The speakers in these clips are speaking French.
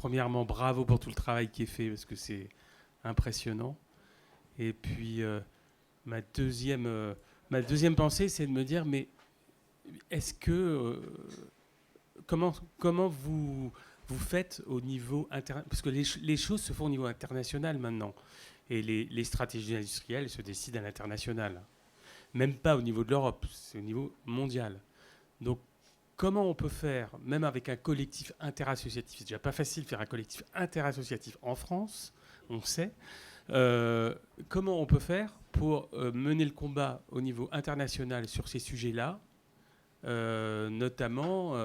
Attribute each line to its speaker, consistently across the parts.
Speaker 1: premièrement, bravo pour tout le travail qui est fait, parce que c'est impressionnant. Et puis, ma deuxième pensée, c'est de me dire, mais est-ce que... comment vous faites au niveau international? Parce que les choses se font au niveau international maintenant. Et les stratégies industrielles se décident à l'international. Même pas au niveau de l'Europe, c'est au niveau mondial. Donc, comment on peut faire, même avec un collectif interassociatif, c'est déjà pas facile de faire un collectif interassociatif en France, on sait, comment on peut faire pour mener le combat au niveau international sur ces sujets-là, notamment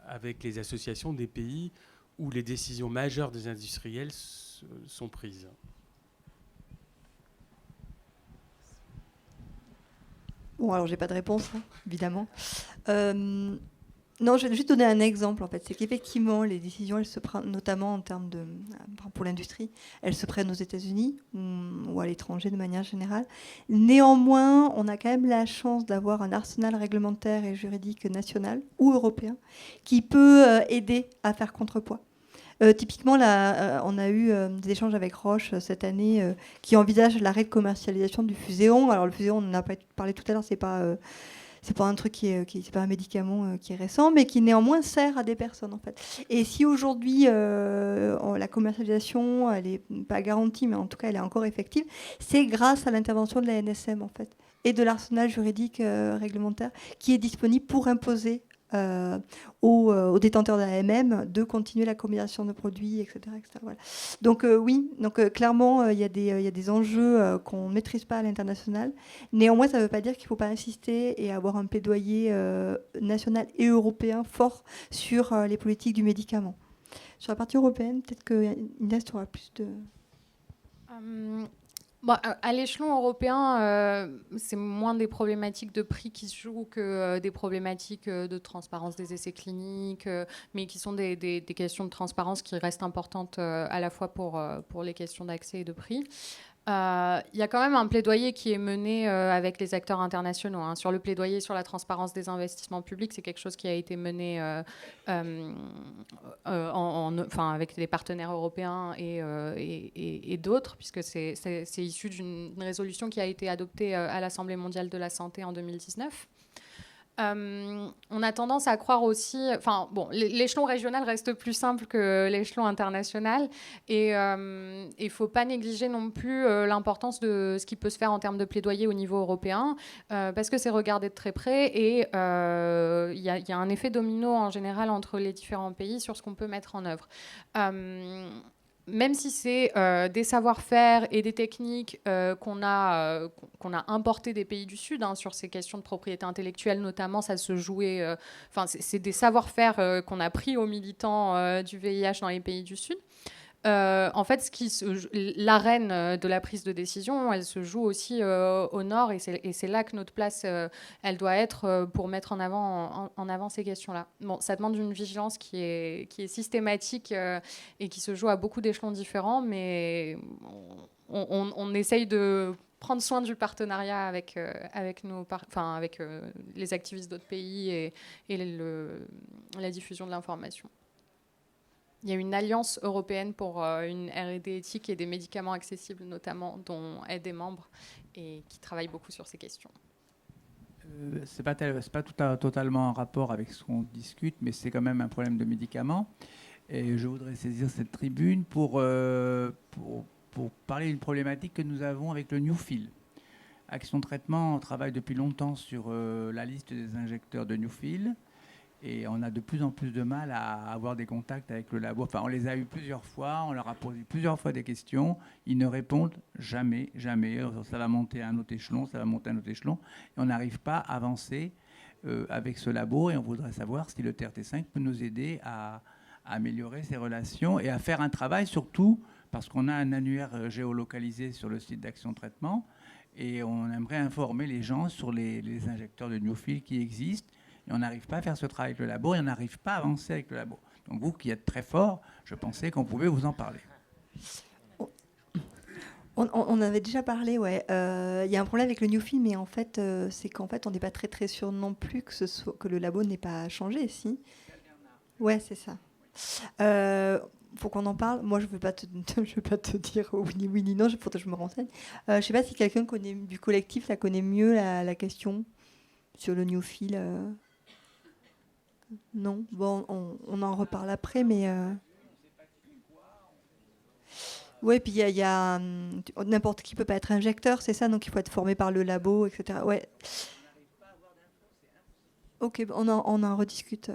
Speaker 1: avec les associations des pays où les décisions majeures des industriels sont prises.
Speaker 2: Bon, alors j'ai pas de réponse, hein, évidemment. Non, je vais juste donner un exemple, en fait. C'est qu'effectivement, les décisions, elles se prennent, notamment en termes de... pour l'industrie, elles se prennent aux États-Unis ou à l'étranger de manière générale. Néanmoins, on a quand même la chance d'avoir un arsenal réglementaire et juridique national ou européen qui peut aider à faire contrepoids. Typiquement, là, on a eu des échanges avec Roche cette année qui envisage l'arrêt de commercialisation du Fuséon. Alors, le Fuséon, on en a pas parlé tout à l'heure, c'est pas un truc c'est pas un médicament qui est récent, mais qui néanmoins sert à des personnes en fait. Et si aujourd'hui la commercialisation, elle est pas garantie, mais en tout cas elle est encore effective, c'est grâce à l'intervention de la NSM en fait et de l'arsenal juridique réglementaire qui est disponible pour imposer aux détenteurs d'AMM de continuer la combinaison de produits, etc. etc. Voilà. Donc oui, clairement il y a des enjeux qu'on ne maîtrise pas à l'international. Néanmoins, ça ne veut pas dire qu'il ne faut pas insister et avoir un plaidoyer national et européen fort sur les politiques du médicament. Sur la partie européenne, peut-être que Inès aura plus de...
Speaker 3: Bon, à l'échelon européen, c'est moins des problématiques de prix qui se jouent que des problématiques de transparence des essais cliniques, mais qui sont des questions de transparence qui restent importantes à la fois pour les questions d'accès et de prix. Il y a quand même un plaidoyer qui est mené avec les acteurs internationaux. Hein. Sur le plaidoyer sur la transparence des investissements publics, c'est quelque chose qui a été mené avec les partenaires européens et d'autres, puisque c'est issu d'une résolution qui a été adoptée à l'Assemblée mondiale de la santé en 2019. On a tendance à croire aussi... l'échelon régional reste plus simple que l'échelon international. Et il ne faut pas négliger non plus l'importance de ce qui peut se faire en termes de plaidoyer au niveau européen, parce que c'est regardé de très près. Et il y a un effet domino en général entre les différents pays sur ce qu'on peut mettre en œuvre. Même si c'est des savoir-faire et des techniques qu'on a importés des pays du Sud, hein, sur ces questions de propriété intellectuelle notamment, ça se jouait... c'est des savoir-faire qu'on a pris aux militants du VIH dans les pays du Sud. En fait, l'arène de la prise de décision, elle se joue aussi au nord, et c'est là que notre place, elle doit être pour mettre en avant ces questions-là. Bon, ça demande une vigilance qui est systématique et qui se joue à beaucoup d'échelons différents, mais on essaye de prendre soin du partenariat avec les activistes d'autres pays et la diffusion de l'information. Il y a une alliance européenne pour une R&D éthique et des médicaments accessibles, notamment, dont aide des membres et qui travaille beaucoup sur ces questions.
Speaker 4: C'est pas totalement en rapport avec ce qu'on discute, mais c'est quand même un problème de médicaments. Et je voudrais saisir cette tribune pour parler d'une problématique que nous avons avec le Newfield. Action Traitement, on travaille depuis longtemps sur la liste des injecteurs de Newfield. Et on a de plus en plus de mal à avoir des contacts avec le labo. Enfin, on les a eus plusieurs fois, on leur a posé plusieurs fois des questions. Ils ne répondent jamais, jamais. Ça va monter à un autre échelon, ça va monter à un autre échelon. Et on n'arrive pas à avancer avec ce labo. Et on voudrait savoir si le TRT5 peut nous aider à améliorer ces relations et à faire un travail, surtout parce qu'on a un annuaire géolocalisé sur le site d'Action Traitement. Et on aimerait informer les gens sur les injecteurs de Newfield qui existent. Et on n'arrive pas à faire ce travail avec le labo et on n'arrive pas à avancer avec le labo. Donc vous qui êtes très fort, je pensais qu'on pouvait vous en parler.
Speaker 2: On avait déjà parlé, ouais. Y a un problème avec le Newfield, mais en fait, c'est qu'en fait, on n'est pas très très sûr non plus que le labo n'ait pas changé, si. Ouais, c'est ça. faut qu'on en parle. Moi, je veux pas te dire oui ni non. Il faut que je me renseigne. Je sais pas si quelqu'un du collectif connaît mieux la question sur le Newfield. Non. Bon, on en reparle après, mais. Ouais, puis il y a n'importe qui peut pas être injecteur, c'est ça, donc il faut être formé par le labo, etc. Ouais. Ok, on en rediscute.